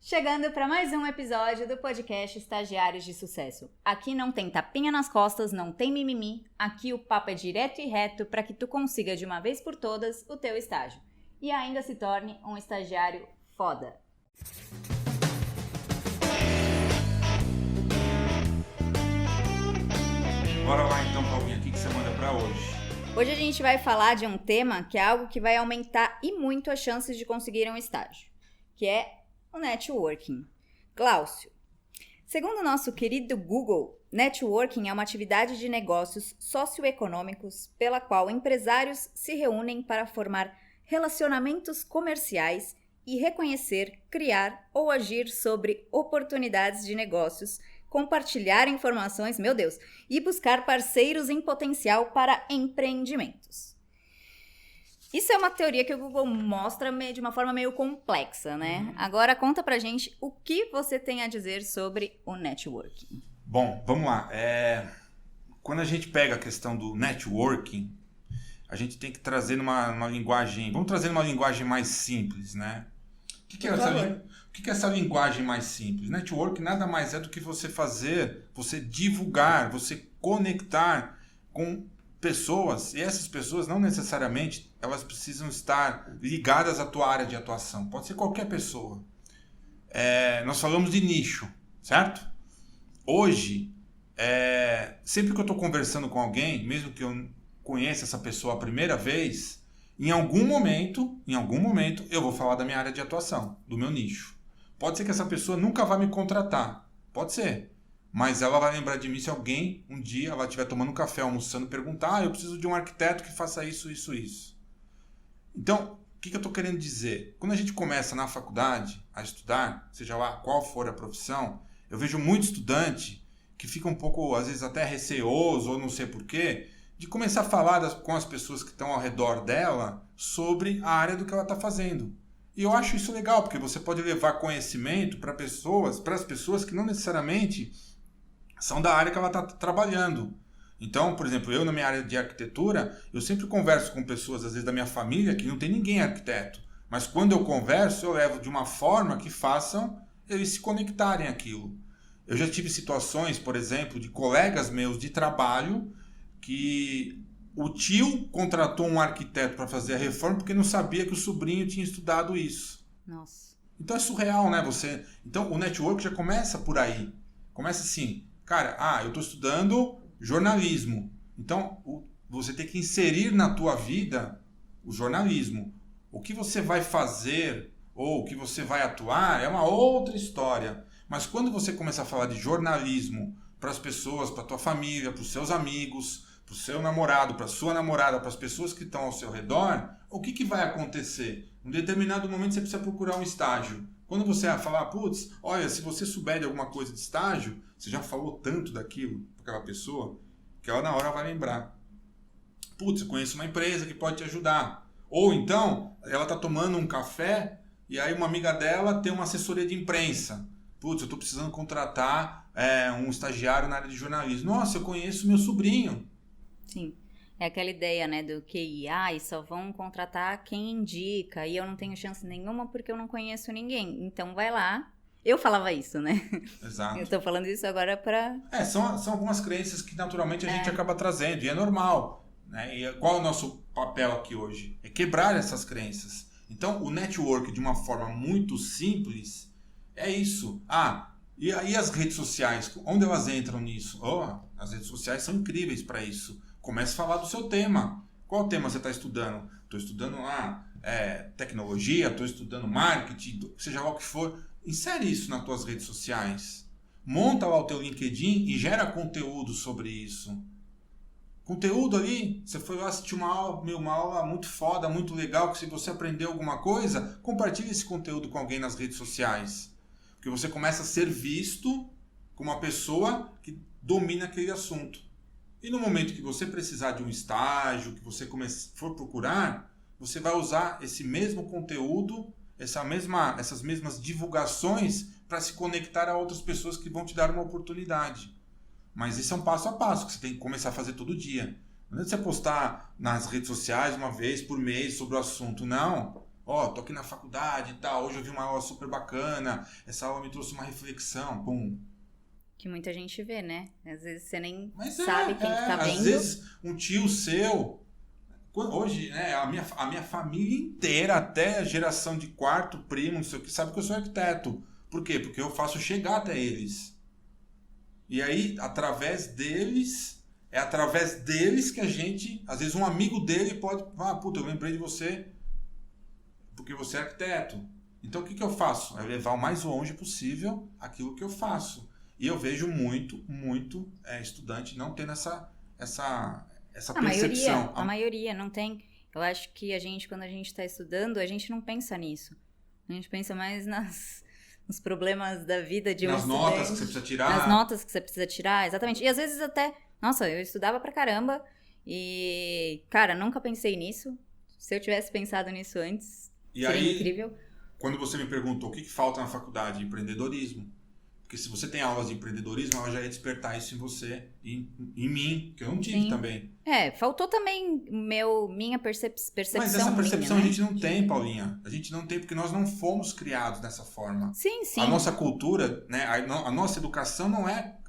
Chegando para mais um episódio do podcast Estagiários de Sucesso. Aqui não tem tapinha nas costas, não tem mimimi. Aqui o papo é direto e reto para que tu consiga de uma vez por todas o teu estágio. E ainda se torne um estagiário foda. Bora lá então, Paulinha, o que você manda para hoje? Hoje a gente vai falar de um tema que é algo que vai aumentar e muito as chances de conseguir um estágio, que é o networking. Glaucio, segundo o nosso querido Google, networking é uma atividade de negócios socioeconômicos pela qual empresários se reúnem para formar relacionamentos comerciais e reconhecer, criar ou agir sobre oportunidades de negócios, compartilhar informações, e buscar parceiros em potencial para empreendimentos. Isso é uma teoria que o Google mostra de uma forma meio complexa, né? Agora conta pra gente o que você tem a dizer sobre o networking. Bom, vamos lá. Quando a gente pega a questão do networking, a gente tem que trazer numa linguagem... Vamos trazer uma linguagem mais simples, né? O que é essa linguagem mais simples? Network nada mais é do que você divulgar, você conectar com pessoas, e essas pessoas não necessariamente elas precisam estar ligadas à tua área de atuação. Pode ser qualquer pessoa. Nós falamos de nicho, certo? Hoje, sempre que eu estou conversando com alguém, mesmo que eu conheça essa pessoa a primeira vez, em algum momento, eu vou falar da minha área de atuação, do meu nicho. Pode ser que essa pessoa nunca vá me contratar. Pode ser. Mas ela vai lembrar de mim se alguém, um dia, ela estiver tomando um café, almoçando, perguntar: eu preciso de um arquiteto que faça isso, isso, isso. Então, o que eu estou querendo dizer? Quando a gente começa na faculdade a estudar, seja lá qual for a profissão, eu vejo muito estudante que fica um pouco, às vezes até receoso, ou não sei porquê, de começar a falar com as pessoas que estão ao redor dela sobre a área do que ela está fazendo. E eu acho isso legal, porque você pode levar conhecimento para as pessoas que não necessariamente são da área que ela está trabalhando. Então, por exemplo, eu na minha área de arquitetura, eu sempre converso com pessoas, às vezes da minha família, que não tem ninguém arquiteto. Mas quando eu converso, eu levo de uma forma que façam eles se conectarem àquilo. Eu já tive situações, por exemplo, de colegas meus de trabalho, que o tio contratou um arquiteto para fazer a reforma porque não sabia que o sobrinho tinha estudado isso. Nossa. Então é surreal, né? Então o network já começa por aí. Começa assim, cara, eu estou estudando jornalismo. Então você tem que inserir na tua vida o jornalismo. O que você vai fazer ou o que você vai atuar é uma outra história. Mas quando você começar a falar de jornalismo para as pessoas, para a tua família, para os seus amigos, para o seu namorado, para a sua namorada, para as pessoas que estão ao seu redor, o que vai acontecer? Em um determinado momento você precisa procurar um estágio. Quando você falar, olha, se você souber de alguma coisa de estágio, você já falou tanto daquilo para aquela pessoa, que ela na hora vai lembrar. Eu conheço uma empresa que pode te ajudar. Ou então, ela está tomando um café e aí uma amiga dela tem uma assessoria de imprensa. Eu estou precisando contratar um estagiário na área de jornalismo. Nossa, eu conheço meu sobrinho. Sim, é aquela ideia, né, do QI, e só vão contratar quem indica, e eu não tenho chance nenhuma porque eu não conheço ninguém, então vai lá. Eu falava isso, né? Exato. Eu tô falando isso agora pra... São algumas crenças que naturalmente a gente acaba trazendo, e é normal, né? E qual é o nosso papel aqui hoje? É quebrar essas crenças. Então, o network, de uma forma muito simples, é isso. E aí as redes sociais, onde elas entram nisso? As redes sociais são incríveis para isso. Comece a falar do seu tema. Qual tema você está estudando? Estou estudando tecnologia, estou estudando marketing, seja lá o que for. Insere isso nas tuas redes sociais. Monta lá o teu LinkedIn e gera conteúdo sobre isso. Conteúdo ali, você foi lá assistir uma aula muito foda, muito legal, que se você aprendeu alguma coisa, compartilhe esse conteúdo com alguém nas redes sociais. Porque você começa a ser visto como uma pessoa que domina aquele assunto. E no momento que você precisar de um estágio, que você for procurar, você vai usar esse mesmo conteúdo, essas mesmas divulgações para se conectar a outras pessoas que vão te dar uma oportunidade. Mas isso é um passo a passo que você tem que começar a fazer todo dia. Não é você postar nas redes sociais uma vez por mês sobre o assunto, não. Ó, tô aqui na faculdade e tal, hoje eu vi uma aula super bacana, essa aula me trouxe uma reflexão, pum. Que muita gente vê, né? Às vezes você nem Mas sabe quem que tá vendo. às vezes um tio seu, hoje, né, a minha família inteira, até a geração de quarto, primo, não sei o que, sabe que eu sou arquiteto. Por quê? Porque eu faço chegar até eles. E aí, é através deles que a gente, às vezes um amigo dele pode, puta, eu lembrei de você porque você é arquiteto. Então o que eu faço? É levar o mais longe possível aquilo que eu faço. E eu vejo muito estudante não tendo essa percepção. A maioria não tem. Eu acho que quando a gente está estudando, a gente não pensa nisso. A gente pensa mais nos problemas da vida de um estudante. Nas notas que você precisa tirar. Nas notas que você precisa tirar, exatamente. E às vezes até, nossa, eu estudava pra caramba e, cara, nunca pensei nisso. Se eu tivesse pensado nisso antes, seria incrível. Quando você me perguntou o que falta na faculdade, empreendedorismo. Porque se você tem aulas de empreendedorismo, ela já ia despertar isso em você e em mim, que eu não tive também. Faltou também minha percepção. Mas essa percepção minha, a gente não tem, Paulinha. A gente não tem porque nós não fomos criados dessa forma. Sim. A nossa cultura, né, a nossa educação não é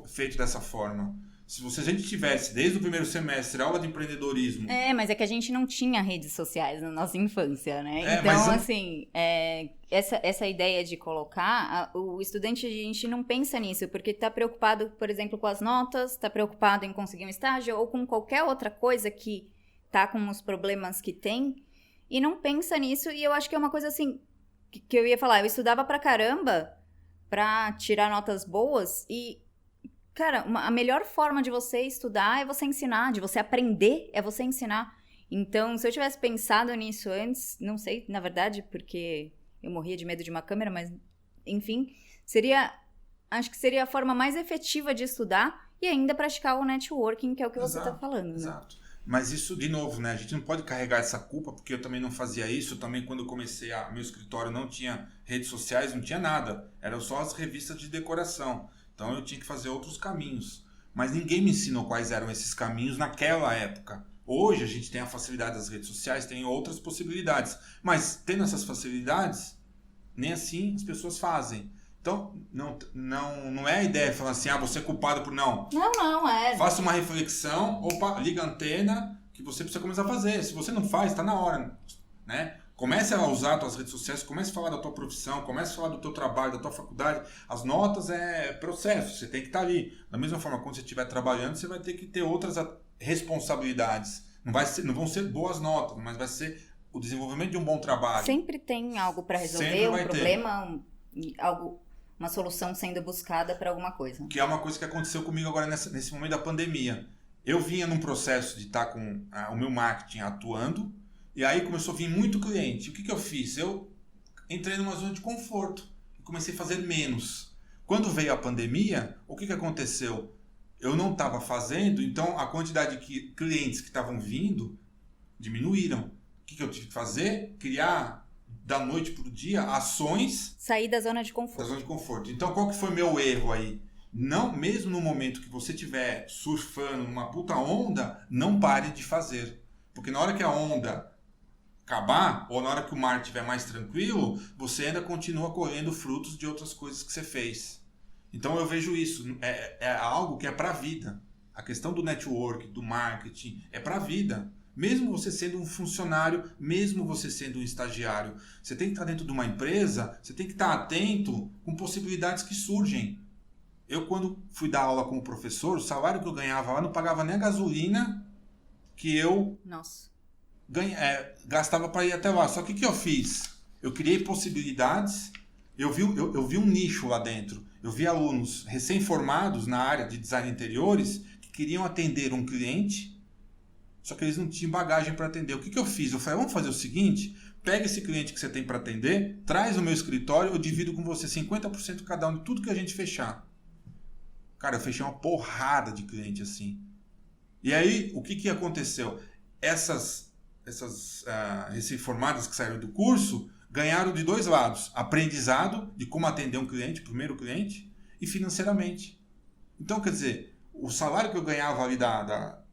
feita dessa forma. Se a gente tivesse, desde o primeiro semestre, aula de empreendedorismo... mas é que a gente não tinha redes sociais na nossa infância, né? Essa ideia de colocar, o estudante, a gente não pensa nisso, porque tá preocupado, por exemplo, com as notas, tá preocupado em conseguir um estágio, ou com qualquer outra coisa que tá com os problemas que tem, e não pensa nisso, e eu acho que é uma coisa assim, que eu ia falar, eu estudava pra caramba pra tirar notas boas, e... Cara, a melhor forma de você estudar é você ensinar, de você aprender é você ensinar. Então, se eu tivesse pensado nisso antes, não sei, na verdade, porque eu morria de medo de uma câmera, mas, enfim, acho que seria a forma mais efetiva de estudar e ainda praticar o networking, que é o que você está falando, né? Exato. Mas isso, de novo, né? A gente não pode carregar essa culpa, porque eu também não fazia isso. Também, quando eu comecei meu escritório, não tinha redes sociais, não tinha nada. Eram só as revistas de decoração. Então eu tinha que fazer outros caminhos. Mas ninguém me ensinou quais eram esses caminhos naquela época. Hoje a gente tem a facilidade das redes sociais, tem outras possibilidades. Mas tendo essas facilidades, nem assim as pessoas fazem. Então não é a ideia de falar assim, você é culpado por não. Não é. Faça uma reflexão, liga a antena, que você precisa começar a fazer. Se você não faz, está na hora, né? Comece a usar as tuas redes sociais, comece a falar da tua profissão, comece a falar do teu trabalho, da tua faculdade. As notas é processo, você tem que estar ali. Da mesma forma, quando você estiver trabalhando, você vai ter que ter outras responsabilidades. Não vão ser boas notas, mas vai ser o desenvolvimento de um bom trabalho. Sempre tem algo para resolver, um problema, uma solução sendo buscada para alguma coisa. Que é uma coisa que aconteceu comigo agora nesse momento da pandemia. Eu vinha num processo de estar com o meu marketing atuando, e aí começou a vir muito cliente. O que eu fiz? Eu entrei numa zona de conforto e comecei a fazer menos. Quando veio a pandemia, o que aconteceu? Eu não estava fazendo, então a quantidade de clientes que estavam vindo diminuíram. O que eu tive que fazer? Criar da noite para o dia ações... Sair da zona de conforto. Da zona de conforto. Então qual que foi meu erro aí? Não, mesmo no momento que você estiver surfando numa puta onda, não pare de fazer. Porque na hora que a onda acabar, ou na hora que o mar estiver mais tranquilo, você ainda continua colhendo frutos de outras coisas que você fez. Então eu vejo isso, é algo que é para a vida. A questão do network, do marketing, é para a vida. Mesmo você sendo um funcionário, mesmo você sendo um estagiário, você tem que estar dentro de uma empresa, você tem que estar atento com possibilidades que surgem. Eu, quando fui dar aula como professor, o salário que eu ganhava lá não pagava nem a gasolina que eu... Nossa. Gastava para ir até lá. Só que o que eu fiz? Eu criei possibilidades, eu vi um nicho lá dentro. Eu vi alunos recém-formados na área de design de interiores que queriam atender um cliente, só que eles não tinham bagagem para atender. O que eu fiz? Eu falei, vamos fazer o seguinte, pega esse cliente que você tem para atender, traz no meu escritório, eu divido com você 50% cada um de tudo que a gente fechar. Cara, eu fechei uma porrada de cliente assim. E aí, o que aconteceu? Essas recém-formadas que saíram do curso ganharam de dois lados. Aprendizado de como atender um cliente, primeiro cliente, e financeiramente. Então, quer dizer, o salário que eu ganhava ali da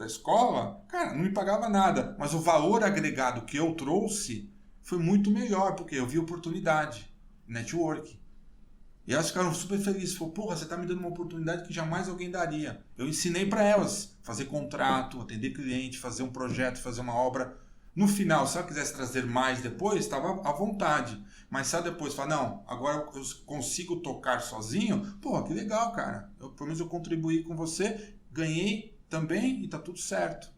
escola, cara, não me pagava nada. Mas o valor agregado que eu trouxe foi muito melhor, porque eu vi oportunidade, network. E elas ficaram super felizes. Falaram, porra, você tá me dando uma oportunidade que jamais alguém daria. Eu ensinei para elas fazer contrato, atender cliente, fazer um projeto, fazer uma obra. No final, se ela quisesse trazer mais depois, estava à vontade. Mas se ela depois falar, não, agora eu consigo tocar sozinho, porra, que legal, cara. Pelo menos eu contribuí com você, ganhei também e tá tudo certo.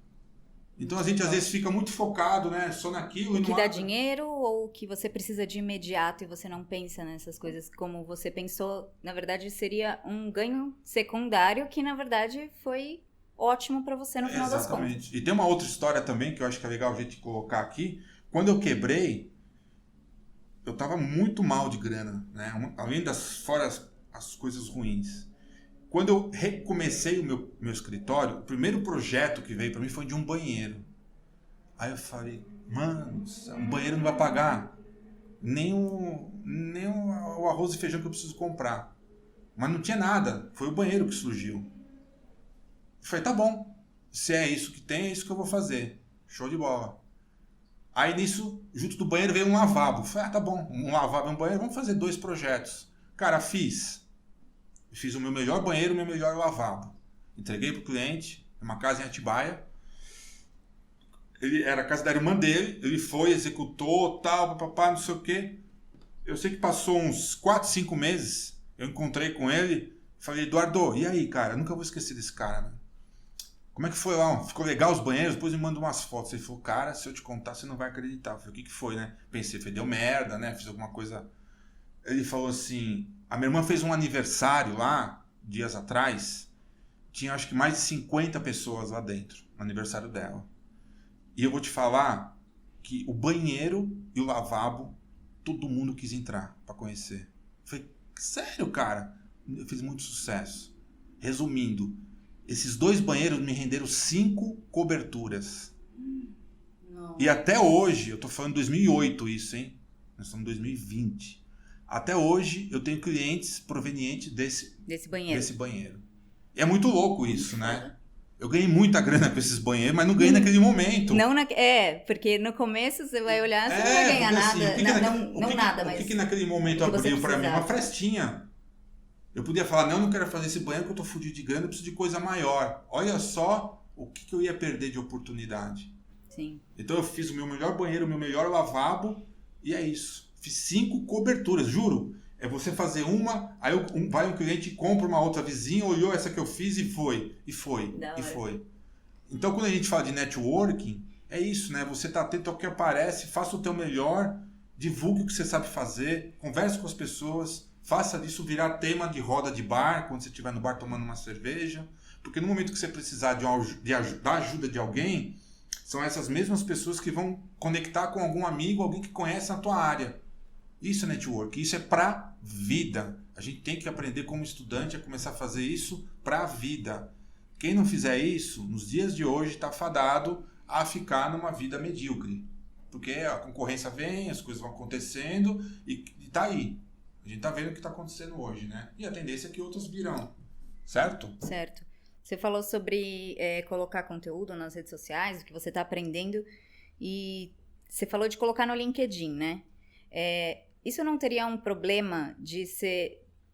Então a gente às vezes fica muito focado, né, só naquilo. O que dá dinheiro ou o que você precisa de imediato e você não pensa nessas coisas como você pensou. Na verdade, seria um ganho secundário que, na verdade, foi ótimo para você no final das contas. Exatamente. E tem uma outra história também que eu acho que é legal a gente colocar aqui. Quando eu quebrei, eu tava muito mal de grana, né? Além fora as coisas ruins. Quando eu recomecei o meu escritório, o primeiro projeto que veio para mim foi de um banheiro. Aí eu falei, mano, um banheiro não vai pagar nem o arroz e feijão que eu preciso comprar. Mas não tinha nada, foi o banheiro que surgiu. Eu falei, tá bom, se é isso que tem, é isso que eu vou fazer. Show de bola. Aí nisso, junto do banheiro veio um lavabo. Eu falei, tá bom, um lavabo e um banheiro, vamos fazer 2 projetos. Cara, fiz o meu melhor banheiro e o meu melhor lavabo. Entreguei pro cliente, uma casa em Atibaia. Era a casa da irmã dele, ele foi, executou, tal, papapá, não sei o quê. Eu sei que passou uns 4, 5 meses, eu encontrei com ele, falei, Eduardo, e aí, cara? Eu nunca vou esquecer desse cara, né? Como é que foi lá? Ficou legal os banheiros? Depois me mandou umas fotos. Ele falou, cara, se eu te contar, você não vai acreditar. Eu falei, o que foi, né? Pensei, deu merda, né? Fiz alguma coisa... Ele falou assim, a minha irmã fez um aniversário lá, dias atrás, tinha acho que mais de 50 pessoas lá dentro, no aniversário dela. E eu vou te falar que o banheiro e o lavabo, todo mundo quis entrar para conhecer. Eu falei, sério, cara? Eu fiz muito sucesso. Resumindo, esses 2 banheiros me renderam 5 coberturas. Não. E até hoje, eu tô falando 2008 isso, hein? Nós estamos em 2020. Até hoje eu tenho clientes provenientes desse banheiro. E é muito louco isso, né? Eu ganhei muita grana com esses banheiros, mas não ganhei naquele momento. Porque no começo você vai olhar, você não vai ganhar nada. O que naquele momento abriu pra mim? Uma frestinha. Eu podia falar, não quero fazer esse banheiro porque eu tô fudido de grana, eu preciso de coisa maior. Olha só o que eu ia perder de oportunidade. Sim. Então eu fiz o meu melhor banheiro, o meu melhor lavabo, e é isso. Fiz 5 coberturas, juro. É você fazer uma, aí vai um cliente e compra uma outra vizinha, olhou essa que eu fiz e foi. Então quando a gente fala de networking, é isso, né? Você tá atento ao que aparece, faça o teu melhor, divulgue o que você sabe fazer, converse com as pessoas, faça disso virar tema de roda de bar, quando você estiver no bar tomando uma cerveja. Porque no momento que você precisar da ajuda de alguém, são essas mesmas pessoas que vão conectar com algum amigo, alguém que conhece a tua área. Isso é network, isso é pra vida. A gente tem que aprender como estudante a começar a fazer isso pra vida. Quem não fizer isso, nos dias de hoje, está fadado a ficar numa vida medíocre. Porque a concorrência vem, as coisas vão acontecendo e tá aí. A gente tá vendo o que tá acontecendo hoje, né? E a tendência é que outros virão. Certo? Certo. Você falou sobre colocar conteúdo nas redes sociais, o que você está aprendendo, e você falou de colocar no LinkedIn, né? Isso não teria um problema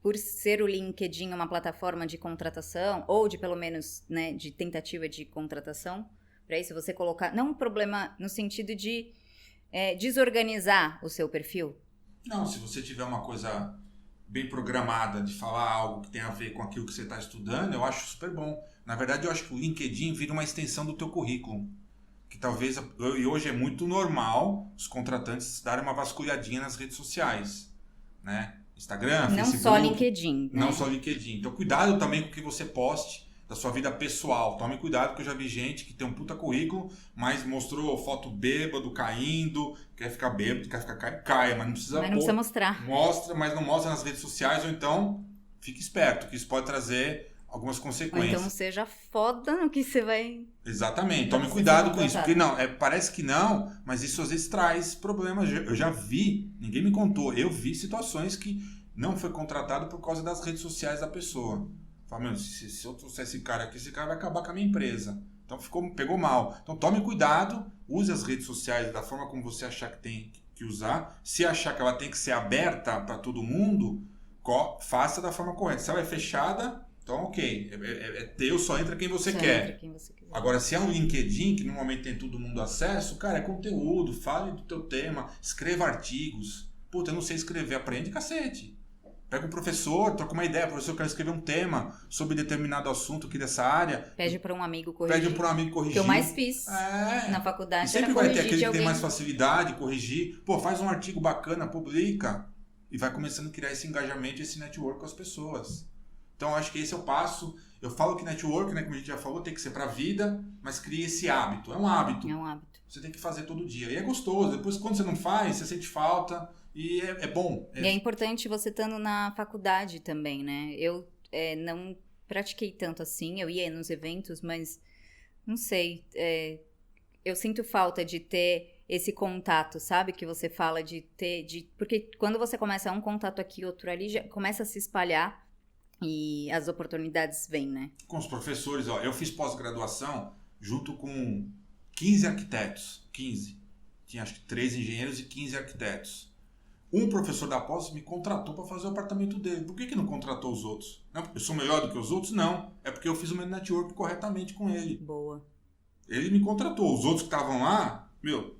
por ser o LinkedIn uma plataforma de contratação, ou de pelo menos, né, de tentativa de contratação, para isso você colocar, não um problema no sentido de desorganizar o seu perfil? Não, se você tiver uma coisa bem programada de falar algo que tem a ver com aquilo que você está estudando, eu acho super bom. Na verdade, eu acho que o LinkedIn vira uma extensão do teu currículo. Que talvez, e hoje é muito normal os contratantes darem uma vasculhadinha nas redes sociais, né? Instagram, Facebook. Não só LinkedIn. Não só LinkedIn. Então, cuidado também com o que você poste da sua vida pessoal. Tome cuidado, porque eu já vi gente que tem um puta currículo, mas mostrou foto bêbado, caindo, quer ficar bêbado, quer ficar caia, mas não precisa Mas não precisa mostrar. Mostra, mas não mostra nas redes sociais, ou então fique esperto, que isso pode trazer algumas consequências. Ou então seja foda no que você vai... Exatamente, tome cuidado com isso, porque não, parece que não, mas isso às vezes traz problemas. Eu já vi, ninguém me contou, eu vi situações que não foi contratado por causa das redes sociais da pessoa. Fala, meu, se eu trouxer esse cara aqui, esse cara vai acabar com a minha empresa. Então pegou mal. Então tome cuidado, use as redes sociais da forma como você achar que que usar. Se achar que ela tem que ser aberta para todo mundo, faça da forma correta. Se ela é fechada, então ok. É teu, só entra quem você quer. Entra quem você quiser. Agora, se é um LinkedIn, que normalmente tem todo mundo acesso, cara, é conteúdo, fale do teu tema, escreva artigos. Puta, eu não sei escrever, aprende, cacete. Pega um professor, troca uma ideia, professor, eu quero escrever um tema sobre determinado assunto aqui dessa área. Pede para um amigo corrigir. Pede para um amigo corrigir. Que eu mais fiz na faculdade. E sempre vai ter aquele que tem mais facilidade, corrigir. Pô, faz um artigo bacana, publica. E vai começando a criar esse engajamento, esse network com as pessoas. Então, eu acho que esse é o passo. Eu falo que network, né, como a gente já falou, tem que ser para a vida, mas cria esse hábito. É um hábito. É um hábito. Você tem que fazer todo dia. E é gostoso. Depois, quando você não faz, você sente falta. E é bom. E é importante você estando na faculdade também, né? Eu não pratiquei tanto assim. Eu ia nos eventos, mas não sei. Eu sinto falta de ter esse contato, sabe? Que você fala de ter... Porque quando você começa um contato aqui, outro ali, já começa a se espalhar e as oportunidades vêm, né? Com os professores, ó. Eu fiz pós-graduação junto com 15 arquitetos. 15. Tinha acho que 3 engenheiros e 15 arquitetos. Um professor da pós me contratou para fazer o apartamento dele. Por que não contratou os outros? Não, porque eu sou melhor do que os outros? Não. É porque eu fiz o meu network corretamente com ele. Boa. Ele me contratou. Os outros que estavam lá,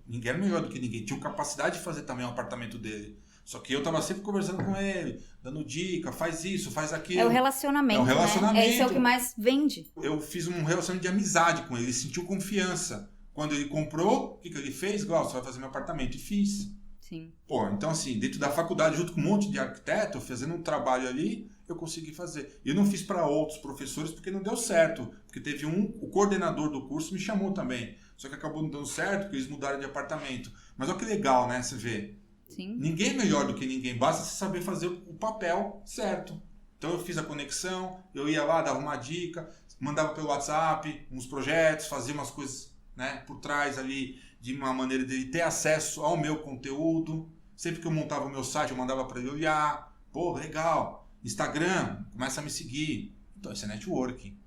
ninguém era melhor do que ninguém. Tinham capacidade de fazer também o apartamento dele. Só que eu estava sempre conversando com ele, dando dica, faz isso, faz aquilo. É o relacionamento, né? Esse é o que mais vende. Eu fiz um relacionamento de amizade com ele. Ele sentiu confiança. Quando ele comprou, o que ele fez? Glaucio, você vai fazer meu apartamento. E fiz. Sim. Pô, então assim, dentro da faculdade, junto com um monte de arquiteto, fazendo um trabalho ali, eu consegui fazer. E eu não fiz para outros professores porque não deu certo. Porque teve o coordenador do curso me chamou também. Só que acabou não dando certo porque eles mudaram de apartamento. Mas olha que legal, né? Você vê. Sim. Ninguém é melhor do que ninguém. Basta você saber fazer o papel certo. Então eu fiz a conexão, eu ia lá, dava uma dica, mandava pelo WhatsApp uns projetos, fazia umas coisas, né, por trás ali, de uma maneira dele ter acesso ao meu conteúdo. Sempre que eu montava o meu site, eu mandava para ele olhar. Pô, legal. Instagram, começa a me seguir. Então, isso é networking.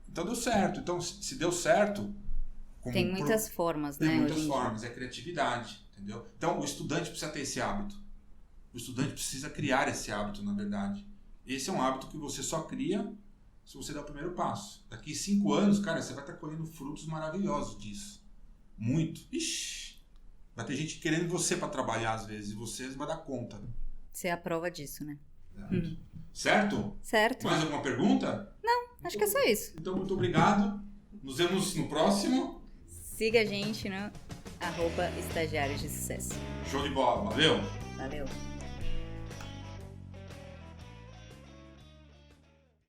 Então, deu certo. Então, se deu certo... Tem muitas formas, né? Tem muitas formas. É criatividade, entendeu? Então, o estudante precisa ter esse hábito. O estudante precisa criar esse hábito, na verdade. Esse é um hábito que você só cria se você der o primeiro passo. Daqui 5 anos, cara, você vai estar colhendo frutos maravilhosos disso. Muito. Ixi, vai ter gente querendo você para trabalhar às vezes, e você vai dar conta. Você é a prova disso, né? Certo? Certo. Mais alguma pergunta? Não, acho que é só isso. Então, muito obrigado. Nos vemos no próximo. Siga a gente no @estagiários de sucesso. Show de bola. Valeu. Valeu.